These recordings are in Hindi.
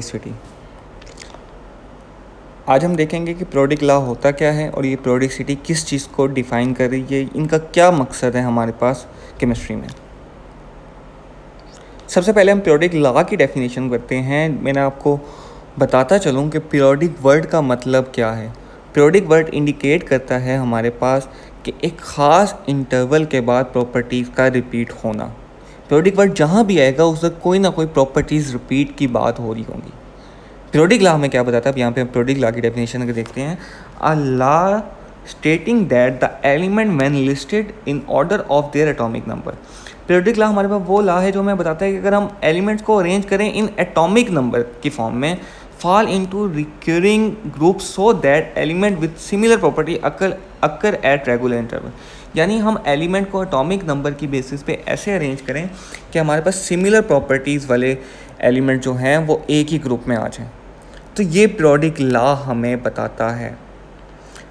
सिटी। आज हम देखेंगे कि पीरियोडिक लॉ होता क्या है और ये पीरियोडिसिटी किस चीज़ को डिफ़ाइन कर रही है, इनका क्या मकसद है हमारे पास केमिस्ट्री में। सबसे पहले हम पीरियोडिक लॉ की डेफिनेशन करते हैं। मैंने आपको बताता चलूँ कि पीरियोडिक वर्ड का मतलब क्या है। पीरियोडिक वर्ड इंडिकेट करता है हमारे पास कि एक ख़ास इंटरवल के बाद प्रॉपर्टीज़ का रिपीट होना। पीरियोडिक वर्ड जहाँ भी आएगा उससे कोई ना कोई प्रॉपर्टीज़ रिपीट की बात हो रही होंगी। पीरियोडिक लॉ हमें क्या बताता है, अब यहाँ पे हम पीरियोडिक लॉ की डेफिनेशन अगर देखते हैं, a law stating that the element when listed in order of their atomic number. Periodic law हमारे पास वो लॉ है जो हमें बताता है कि अगर हम एलिमेंट्स को अरेंज करें इन एटॉमिक नंबर की फॉर्म में, fall into recurring groups so that element with similar property occur at regular interval। यानी हम एलिमेंट को एटॉमिक नंबर की बेसिस पे ऐसे अरेंज करें कि हमारे पास सिमिलर प्रॉपर्टीज़ वाले एलिमेंट जो हैं वो एक ही ग्रुप में आ जाएं। तो ये पीरियोडिक लॉ हमें बताता है।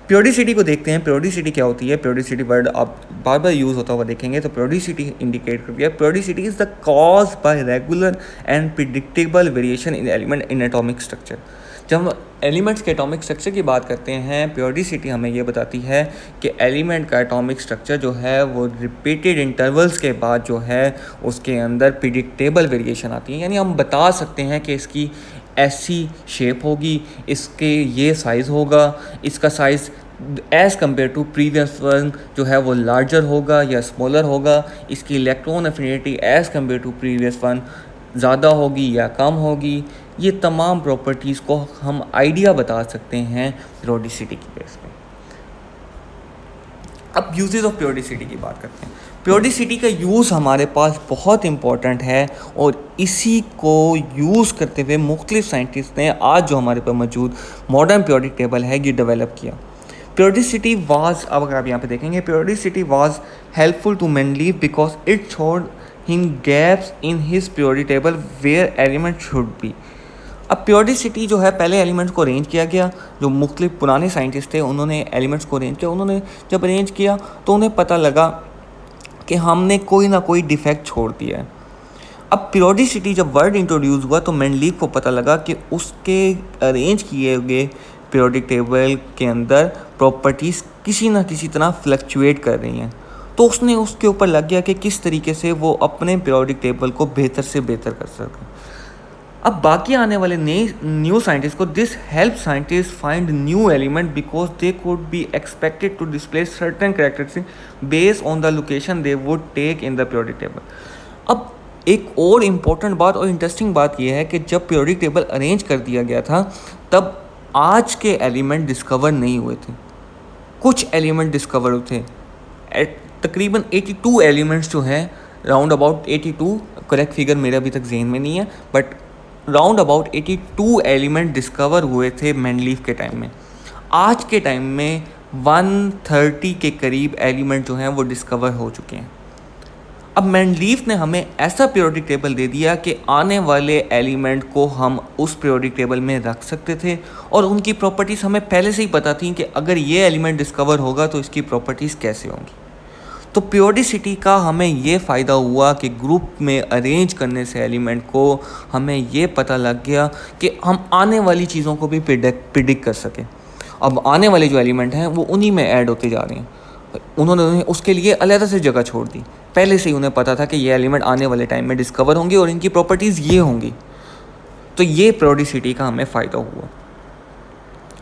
पीरियोडिसिटी को देखते हैं। पीरियोडिसिटी क्या होती है? पीरियोडिसिटी वर्ड आप बार बार यूज़ होता हुआ देखेंगे तो पीरियोडिसिटी इंडिकेट करती है, periodicity is the cause by regular and predictable variation in element in atomic structure. जब हम एलिमेंट्स के एटॉमिक स्ट्रक्चर की बात करते हैं, पीरियोडिसिटी हमें ये बताती है कि एलिमेंट का एटॉमिक स्ट्रक्चर जो है वो रिपीटेड इंटरवल्स के बाद जो है उसके अंदर प्रिडिक्टेबल वेरिएशन आती है। यानी हम बता सकते हैं कि इसकी ऐसी शेप होगी, इसके ये साइज़ होगा, इसका size as compare to previous one जो है वो लार्जर होगा या स्मॉलर होगा, इसकी electron affinity as compare to previous one ज़्यादा होगी या कम होगी। ये तमाम प्रॉपर्टीज़ को हम आइडिया बता सकते हैं पीरियोडिसिटी की बेस पे। अब यूजेस ऑफ पीरियोडिसिटी की बात करते हैं। पीरियोडिसिटी का यूज़ हमारे पास बहुत इंपॉर्टेंट है और इसी को यूज़ करते हुए मुख्तलिफ साइंटिस्ट ने आज जो हमारे पास मौजूद मॉडर्न पीरियोडिक टेबल है ये डेवलप किया। पीरियोडिसिटी वाज, अब अगर आप यहाँ पे देखेंगे, periodicity was helpful to Mendeleev because it showed him gaps in his periodic table where element should be. अब पीरियोडिसिटी जो है, पहले एलिमेंट्स को अरेंज किया गया। जो मुख्तलिफ पुराने साइंटिस्ट थे उन्होंने एलिमेंट्स को अरेंज किया। उन्होंने जब अरेंज किया तो उन्हें पता लगा कि हमने कोई ना कोई डिफेक्ट छोड़ दिया है। अब पीरियोडिसिटी जब वर्ड इंट्रोड्यूस हुआ तो मेंडलीव को पता लगा कि उसके अरेंज किए हुए पीरियोडिक टेबल के अंदर प्रॉपर्टीज़ किसी ना किसी तरह फ्लक्चुएट कर रही हैं। तो उसने उसके ऊपर लग गया कि किस तरीके से वो अपने पीरियोडिक टेबल को बेहतर से बेहतर कर सके। अब बाकी आने वाले नए न्यू साइंटिस्ट को this help scientist find new element because they could be expected to display certain characteristic based on the location they would take in the periodic table. अब एक और इम्पॉर्टेंट बात और इंटरेस्टिंग बात यह है कि जब पीरियोडिक टेबल अरेंज कर दिया गया था तब आज के एलिमेंट डिस्कवर नहीं हुए थे, कुछ एलिमेंट डिस्कवर हुए थे। तकरीबन 82 एलिमेंट्स जो हैं, राउंड अबाउट 82, करेक्ट फिगर मेरे अभी तक जहन में नहीं है, but round about 82 element discover हुए थे मेंडलीव के टाइम में। आज के टाइम में 130 के करीब एलिमेंट जो हैं वो डिस्कवर हो चुके हैं। अब मेंडलीव ने हमें ऐसा पीरियोडिक टेबल दे दिया कि आने वाले एलिमेंट को हम उस पीरियोडिक टेबल में रख सकते थे और उनकी प्रॉपर्टीज़ हमें पहले से ही पता थी कि अगर ये एलिमेंट डिस्कवर होगा तो इसकी प्रॉपर्टीज़ कैसे होंगी। तो पीरियोडिसिटी का हमें ये फ़ायदा हुआ कि ग्रुप में अरेंज करने से एलिमेंट को हमें ये पता लग गया कि हम आने वाली चीज़ों को भी प्रिडिक्ट कर सकें। अब आने वाले जो एलिमेंट हैं वो उन्हीं में ऐड होते जा रहे हैं। उन्होंने उसके लिए अलग से जगह छोड़ दी। पहले से ही उन्हें पता था कि ये एलिमेंट आने वाले टाइम में डिस्कवर होंगे और इनकी प्रॉपर्टीज़ ये होंगी। तो ये पीरियोडिसिटी का हमें फ़ायदा हुआ।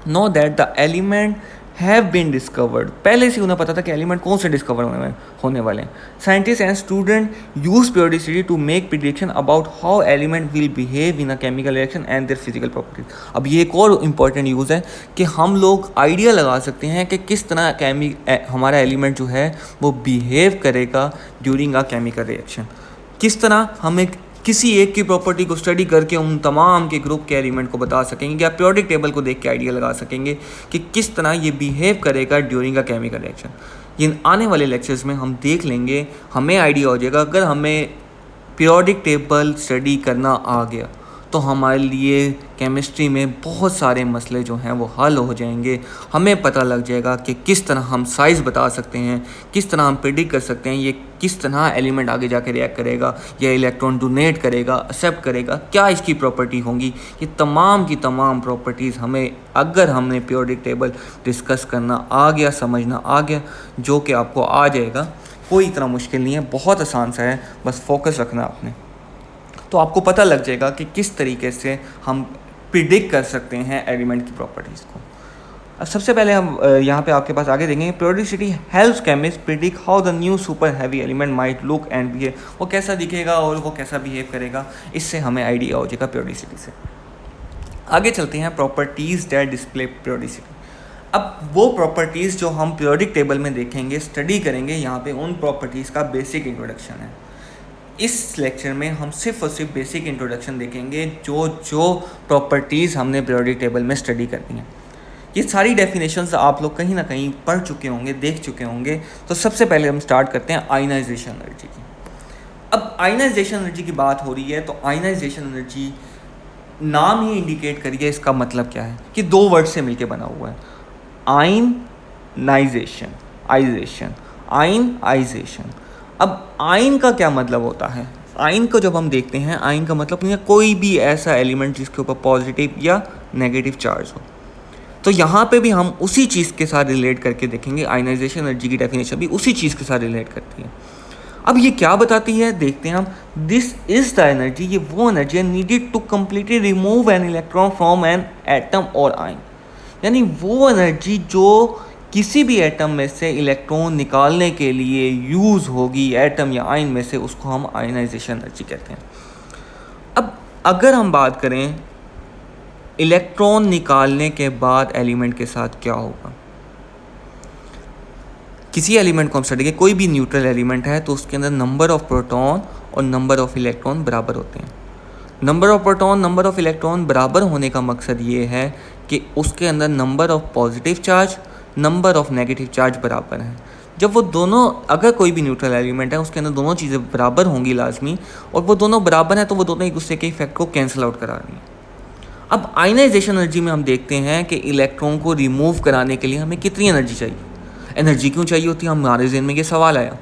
Know that the element have been discovered, पहले से उन्हें पता था कि एलिमेंट कौन से डिस्कवर होने वाले हैं। Scientist and student use periodicity to make prediction about how element will behave in a chemical reaction and their physical properties. अब ये एक और इम्पॉर्टेंट यूज़ है कि हम लोग आइडिया लगा सकते हैं कि किस तरह हमारा एलिमेंट जो है वो बिहेव करेगा ड्यूरिंग अ केमिकल रिएक्शन। किस तरह हमें किसी एक की प्रॉपर्टी को स्टडी करके उन तमाम के ग्रुप के एलिमेंट को बता सकेंगे या पीरियोडिक टेबल को देख के आइडिया लगा सकेंगे कि किस तरह ये बिहेव करेगा ड्यूरिंग अ केमिकल रिएक्शन। इन आने वाले लेक्चर्स में हम देख लेंगे, हमें आइडिया हो जाएगा। अगर हमें पीरियोडिक टेबल स्टडी करना आ गया तो हमारे लिए केमिस्ट्री में बहुत सारे मसले जो हैं वो हल हो जाएंगे। हमें पता लग जाएगा कि किस तरह हम साइज़ बता सकते हैं, किस तरह हम प्रिडिक्ट कर सकते हैं ये किस तरह एलिमेंट आगे जाके रिएक्ट करेगा, या इलेक्ट्रॉन डोनेट करेगा, एक्सेप्ट करेगा, क्या इसकी प्रॉपर्टी होंगी। ये तमाम की तमाम प्रॉपर्टीज़ हमें, अगर हमने पीरियोडिक टेबल डिस्कस करना आ गया, समझना आ गया, जो कि आपको आ जाएगा, कोई इतना मुश्किल नहीं है, बहुत आसान सा है, बस फोकस रखना आपने, तो आपको पता लग जाएगा कि किस तरीके से हम प्रिडिक्ट कर सकते हैं एलिमेंट की प्रॉपर्टीज़ को। अब सबसे पहले हम यहाँ पे आपके पास आगे देखेंगे, periodicity helps chemist predict how the new super heavy element might look and behave. वो कैसा दिखेगा और वो कैसा बिहेव करेगा, इससे हमें आइडिया हो जाएगा पीरियोडिसिटी से। आगे चलते हैं, प्रॉपर्टीज़ दैट डिस्प्ले पीरियोडिसिटी। अब वो प्रॉपर्टीज़ जो हम पीरियोडिक टेबल में देखेंगे, स्टडी करेंगे, यहाँ पे उन प्रॉपर्टीज़ का बेसिक इंट्रोडक्शन है। इस लेक्चर में हम सिर्फ और सिर्फ बेसिक इंट्रोडक्शन देखेंगे, जो जो प्रॉपर्टीज़ हमने पीरियोडिक टेबल में स्टडी करनी है। ये सारी डेफिनेशंस आप लोग कहीं ना कहीं पढ़ चुके होंगे, देख चुके होंगे। तो सबसे पहले हम स्टार्ट करते हैं आयनाइजेशन एनर्जी की। अब आयनाइजेशन एनर्जी की बात हो रही है, तो आयनाइजेशन एनर्जी नाम ही इंडिकेट करिए इसका मतलब क्या है, कि दो वर्ड से मिलके बना हुआ है, आयनाइजेशन, आइजेशन, आयनाइजेशन। अब आयन का क्या मतलब होता है? आयन को जब हम देखते हैं, आयन का मतलब नहीं है कोई भी ऐसा एलिमेंट जिसके ऊपर पॉजिटिव या नेगेटिव चार्ज हो। तो यहाँ पे भी हम उसी चीज़ के साथ रिलेट करके देखेंगे, आयनाइजेशन एनर्जी की डेफिनेशन भी उसी चीज़ के साथ रिलेट करती है। अब ये क्या बताती है, देखते हैं हम। दिस इज द एनर्जी, ये वो एनर्जी है needed to completely remove an electron from an atom और आयन, यानी वो एनर्जी जो किसी भी एटम में से इलेक्ट्रॉन निकालने के लिए यूज़ होगी, एटम या आयन में से, उसको हम आयनाइजेशन एनर्जी कहते हैं। अब अगर हम बात करें इलेक्ट्रॉन निकालने के बाद एलिमेंट के साथ क्या होगा, किसी एलिमेंट को हम स्टडी करें, कोई भी न्यूट्रल एलिमेंट है तो उसके अंदर नंबर ऑफ प्रोटॉन और नंबर ऑफ इलेक्ट्रॉन बराबर होते हैं। Number of proton, number of electron बराबर होने का मकसद ये है कि उसके अंदर number of positive charge, number of negative charge बराबर है। जब वो दोनों, अगर कोई भी न्यूट्रल एलिमेंट है उसके अंदर दोनों चीज़ें बराबर होंगी लाजमी, और वो दोनों बराबर हैं, तो वो दोनों एक दूसरे के इफेक्ट को कैंसिल आउट करा रही हैं। अब आयनाइजेशन एनर्जी में हम देखते हैं कि इलेक्ट्रॉन को रिमूव कराने के लिए हमें कितनी एनर्जी चाहिए। एनर्जी क्यों चाहिए होती है, हमारे ज़हन में ये सवाल आया।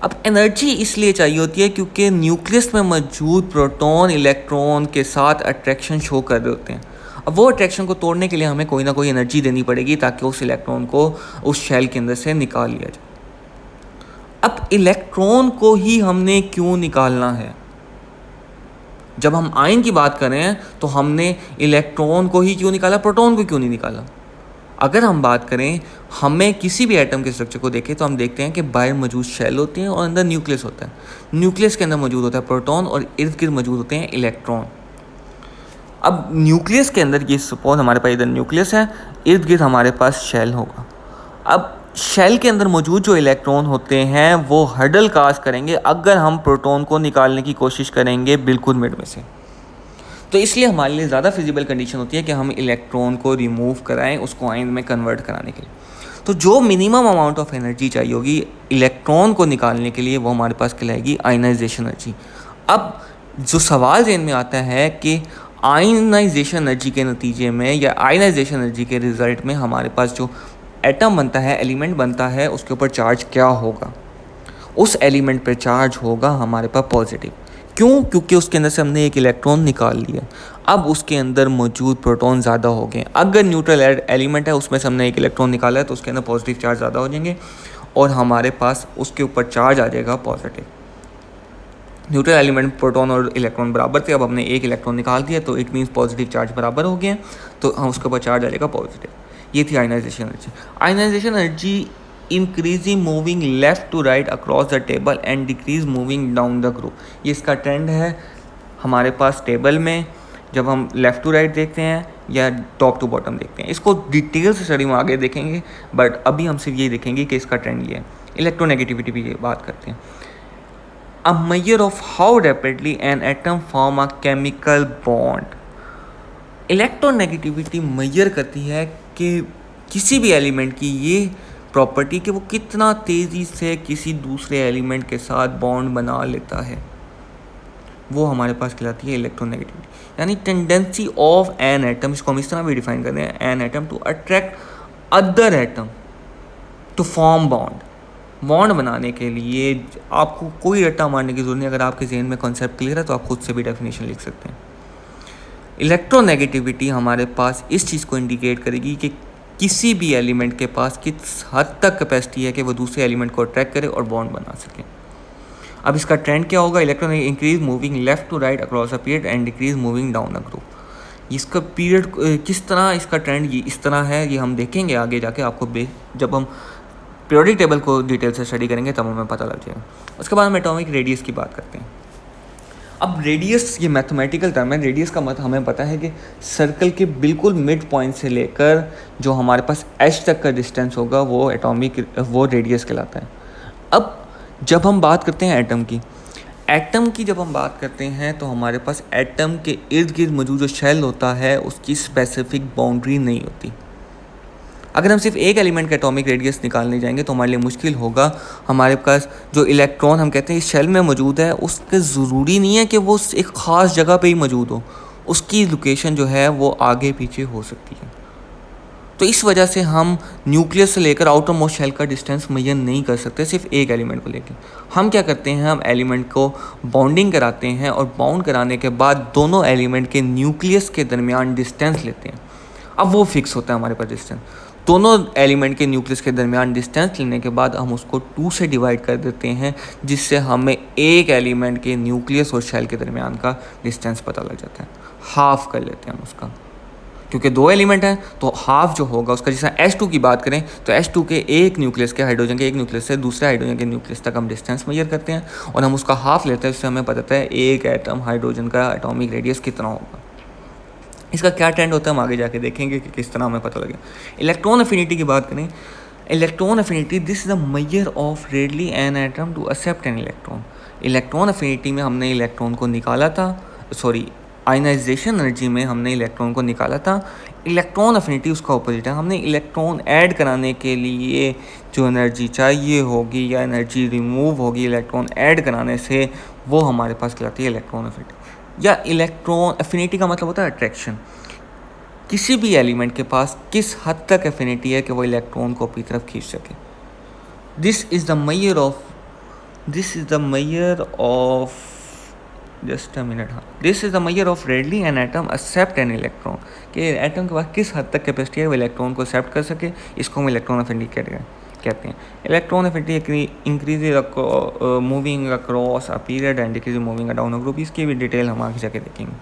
अब एनर्जी इसलिए चाहिए होती है क्योंकि न्यूक्लियस में मौजूद प्रोटॉन इलेक्ट्रॉन के साथ अट्रैक्शन शो कर रहे होते हैं। अब वो अट्रैक्शन को तोड़ने के लिए हमें कोई ना कोई एनर्जी देनी पड़ेगी ताकि उस इलेक्ट्रॉन को उस शेल के अंदर से निकाल लिया जाए। अब इलेक्ट्रॉन को ही हमने क्यों निकालना है? जब हम आयन की बात करें तो हमने इलेक्ट्रॉन को ही क्यों निकाला, प्रोटॉन को क्यों नहीं निकाला? अगर हम बात करें, हमें किसी भी एटम के स्ट्रक्चर को देखें तो हम देखते हैं कि बाहर मौजूद शेल होती हैं और अंदर न्यूक्लियस होता है। न्यूक्लियस के अंदर मौजूद होता है प्रोटॉन और इर्द गिर्द मौजूद होते हैं इलेक्ट्रॉन। अब न्यूक्लियस के अंदर, ये सपोज हमारे पास इधर न्यूक्लियस है, इर्द गिर्द हमारे पास शेल होगा। अब शेल के अंदर मौजूद जो इलेक्ट्रॉन होते हैं वो हर्डल काज करेंगे अगर हम प्रोटॉन को निकालने की कोशिश करेंगे बिल्कुल मिड में से। तो इसलिए हमारे लिए ज़्यादा फिजिबल कंडीशन होती है कि हम इलेक्ट्रॉन को रिमूव कराएं, उसको आयन में कन्वर्ट कराने के लिए। तो जो मिनिमम अमाउंट ऑफ एनर्जी चाहिए होगी इलेक्ट्रॉन को निकालने के लिए, वो हमारे पास कहलाएगी आयनाइजेशन एनर्जी। अब जो सवाल ज़हन में आता है कि आयनाइजेशन एनर्जी के नतीजे में या आयनाइजेशन एनर्जी के रिज़ल्ट में हमारे पास जो एटम बनता है, एलिमेंट बनता है, उसके ऊपर चार्ज क्या होगा? उस एलिमेंट पर चार्ज होगा हमारे पास पॉजिटिव। क्यों? क्योंकि उसके अंदर से हमने एक इलेक्ट्रॉन निकाल लिया। अब उसके अंदर मौजूद प्रोटॉन ज़्यादा हो गए। अगर न्यूट्रल एलिमेंट है उसमें से हमने एक इलेक्ट्रॉन निकाला है तो उसके अंदर पॉजिटिव चार्ज ज़्यादा हो जाएंगे और हमारे पास उसके ऊपर चार्ज आ जाएगा पॉजिटिव। न्यूट्रल एलिमेंट प्रोटॉन और इलेक्ट्रॉन बराबर थे, अब हमने एक इलेक्ट्रॉन निकाल दिया तो इट मीन्स पॉजिटिव चार्ज बराबर हो गए, तो हम उसके ऊपर चार्ज आ जाएगा पॉजिटिव। ये थी ionisation energy. Ionisation energy increasing moving left to right across the table and decrease moving down the group. ये इसका ट्रेंड है हमारे पास टेबल में, जब हम लेफ़्ट टू राइट देखते हैं या टॉप टू बॉटम देखते हैं। इसको डिटेल से स्टडी में आगे देखेंगे, बट अभी हम सिर्फ ये देखेंगे कि इसका ट्रेंड ये है। इलेक्ट्रोनेगेटिविटी की बात करते हैं। A measure of how rapidly an atom form a chemical bond. Electronegativity measure करती है कि किसी भी एलिमेंट की ये प्रॉपर्टी कि वो कितना तेज़ी से किसी दूसरे एलिमेंट के साथ बॉन्ड बना लेता है। वो हमारे पास कहलाती है इलेक्ट्रोनेगेटिविटी। यानी टेंडेंसी ऑफ एन एटम, इसको हम इस तरह भी डिफाइन करते हैं, an atom to attract other atom to form bond बनाने के लिए आपको कोई रट्टा मारने की जरूरत नहीं। अगर आपके जहन में कॉन्सेप्ट क्लियर है तो आप खुद से भी डेफिनेशन लिख सकते हैं। इलेक्ट्रोनेगेटिविटी हमारे पास इस चीज़ को इंडिकेट करेगी कि किसी भी एलिमेंट के पास किस हद तक कैपेसिटी है कि वो दूसरे एलिमेंट को अट्रैक्ट करे और बॉन्ड बना सके। अब इसका ट्रेंड क्या होगा? Electron increase moving left to right across a period and decrease moving down a group. इसका पीरियड किस तरह, इसका ट्रेंड ये इस तरह है, ये हम देखेंगे आगे जाके। आपको जब हम पीरियोडिक टेबल को डिटेल से स्टडी करेंगे तब हमें पता लग जाएगा। उसके बाद हम एटॉमिक रेडियस की बात करते हैं। अब रेडियस ये मैथमेटिकल टर्म है। रेडियस का मतलब हमें पता है कि सर्कल के बिल्कुल मिड पॉइंट से लेकर जो हमारे पास एच तक का डिस्टेंस होगा वो रेडियस कहलाता है। अब जब हम बात करते हैं एटम की जब हम बात करते हैं तो हमारे पास एटम के इर्द गिर्द मौजूद जो शेल होता है उसकी स्पेसिफिक बाउंड्री नहीं होती। अगर हम सिर्फ एक एलिमेंट का एटॉमिक रेडियस निकालने जाएंगे तो हमारे लिए मुश्किल होगा। हमारे पास जो इलेक्ट्रॉन हम कहते हैं इस शेल में मौजूद है, उसके ज़रूरी नहीं है कि वो एक ख़ास जगह पे ही मौजूद हो, उसकी लोकेशन जो है वो आगे पीछे हो सकती है। तो इस वजह से हम न्यूक्लियस से लेकर आउटर मोस्ट शेल का डिस्टेंस मेजर नहीं कर सकते सिर्फ एक एलिमेंट को लेकर। हम क्या करते हैं, हम एलिमेंट को बॉन्डिंग कराते हैं और बाउंड कराने के बाद दोनों एलिमेंट के न्यूक्लियस के दरमियान डिस्टेंस लेते हैं। अब वो फिक्स होता है हमारे पास डिस्टेंस। दोनों एलिमेंट के न्यूक्लियस के दरमियान डिस्टेंस लेने के बाद हम उसको 2 से डिवाइड कर देते हैं, जिससे हमें एक एलिमेंट के न्यूक्लियस और शेल के दरमियान का डिस्टेंस पता लग जाता है। हाफ कर लेते हैं हम उसका, क्योंकि 2 एलिमेंट हैं तो हाफ जो होगा उसका, जैसे H2 की बात करें तो H2 के एक न्यूक्लियस के हाइड्रोजन के एक न्यूक्लियस से दूसरे हाइड्रोजन के न्यूक्लियस तक हम डिस्टेंस मेजर करते हैं और हम उसका हाफ लेते हैं। उससे हमें पता है एक एटम हाइड्रोजन का एटॉमिक रेडियस कितना होगा। इसका क्या ट्रेंड होता है हम आगे जाके देखेंगे कि किस तरह हमें पता लगे। इलेक्ट्रॉन अफिनिटी की बात करें, electron affinity this is the measure of readily an atom to accept an electron. Electron affinity में हमने इलेक्ट्रॉन को निकाला था, आयनाइजेशन एनर्जी में हमने इलेक्ट्रॉन को निकाला था। इलेक्ट्रॉन अफिनिटी उसका अपोजिट है। हमने इलेक्ट्रॉन ऐड कराने के लिए जो एनर्जी चाहिए होगी या एनर्जी रिमूव होगी इलेक्ट्रॉन ऐड कराने से, वो हमारे पास कहलाती है इलेक्ट्रॉन अफिनिटी। या इलेक्ट्रॉन अफिनिटी का मतलब होता है अट्रैक्शन। किसी भी एलिमेंट के पास किस हद तक अफिनिटी है कि वो इलेक्ट्रॉन को अपनी तरफ खींच सके। This is the measure of readily an atom accept an electron, कि एटम के पास किस हद तक कैपेसिटी है वो इलेक्ट्रॉन को एक्सेप्ट कर सके। इसको हम इलेक्ट्रॉन अफिनिटी कहते हैं। Electron affinity increase moving across a period and decrease moving down a group. इसकी भी डिटेल हम आगे जाके देखेंगे।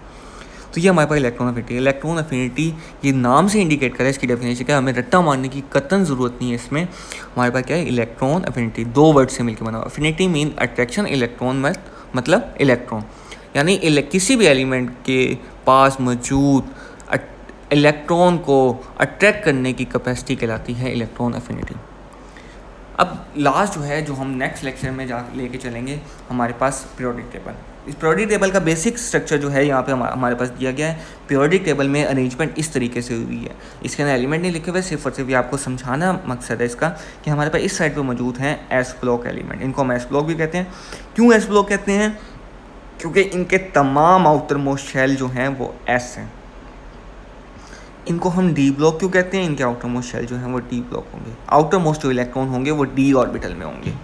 तो ये हमारे पास इलेक्ट्रॉन अफिनिटी ये नाम से इंडिकेट करे, इसकी डेफिनेशन क्या है, हमें रट्टा मारने की कतन ज़रूरत नहीं है। इसमें हमारे पास क्या है, इलेक्ट्रॉन अफिनिटी 2 वर्ड से मिलकर बना। अफिनिटी मीन अट्रैक्शन, इलेक्ट्रॉन मतलब इलेक्ट्रॉन, यानी किसी भी एलिमेंट के पास मौजूद इलेक्ट्रॉन को अट्रैक्ट करने की कैपेसिटी कहलाती है इलेक्ट्रॉन अफिनिटी। अब लास्ट जो हम नेक्स्ट लेक्चर में लेके चलेंगे हमारे पास पीरियोडिक टेबल। इस पीरियोडिक टेबल का बेसिक स्ट्रक्चर जो है यहाँ पे हमारे पास दिया गया है। पीरियोडिक टेबल में अरेंजमेंट इस तरीके से हुई है। इसके अंदर एलिमेंट नहीं लिखे हुए, सिर्फ और सिर्फ ये आपको समझाना मकसद है इसका कि हमारे पास इस साइड पे मौजूद हैं एस ब्लॉक एलिमेंट। इनको हम एस ब्लॉक भी कहते हैं। क्यों एस ब्लॉक कहते हैं? क्योंकि इनके तमाम आउटर मोस्ट शेल जो हैं वो एस हैं। इनको हम डी ब्लॉक क्यों कहते हैं? इनके आउटर मोस्ट शेल जो हैं वो डी ब्लॉक होंगे। आउटर मोस्ट जो इलेक्ट्रॉन होंगे वो डी ऑर्बिटल में होंगे।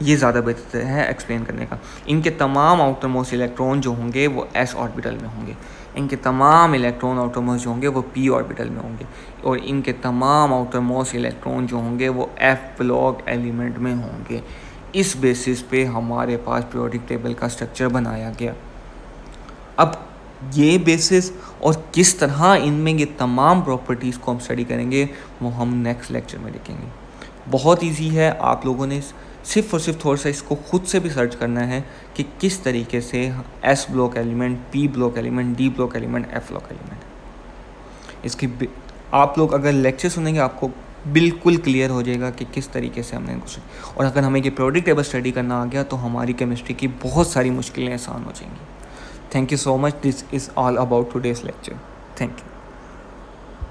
ये ज़्यादा बेहतर है एक्सप्लेन करने का। इनके तमाम आउटर मोस्ट इलेक्ट्रॉन जो होंगे वो एस ऑर्बिटल में होंगे। इनके तमाम इलेक्ट्रॉन आउटर मोस्ट जो होंगे वो पी ऑर्बिटल में होंगे। और इनके तमाम आउटर मोस्ट इलेक्ट्रॉन जो होंगे वो एफ ब्लॉक एलिमेंट में होंगे। इस बेसिस पे हमारे पास पीरियोडिक टेबल का स्ट्रक्चर बनाया गया। अब ये बेसिस और किस तरह इनमें ये तमाम प्रॉपर्टीज़ को हम स्टडी करेंगे वो हम नेक्स्ट लेक्चर में देखेंगे। बहुत इजी है, आप लोगों ने सिर्फ और सिर्फ थोड़ा सा इसको खुद से भी सर्च करना है कि किस तरीके से S block element, P block element, D block element, F block element, इसकी आप लोग अगर लेक्चर सुनेंगे आपको बिल्कुल क्लियर हो जाएगा कि किस तरीके से हमने कुछ। और अगर हमें ये पीरियोडिक टेबल स्टडी करना आ गया तो हमारी केमिस्ट्री की बहुत सारी मुश्किलें आसान हो जाएंगी। Thank you so much. This is all about today's lecture. Thank you.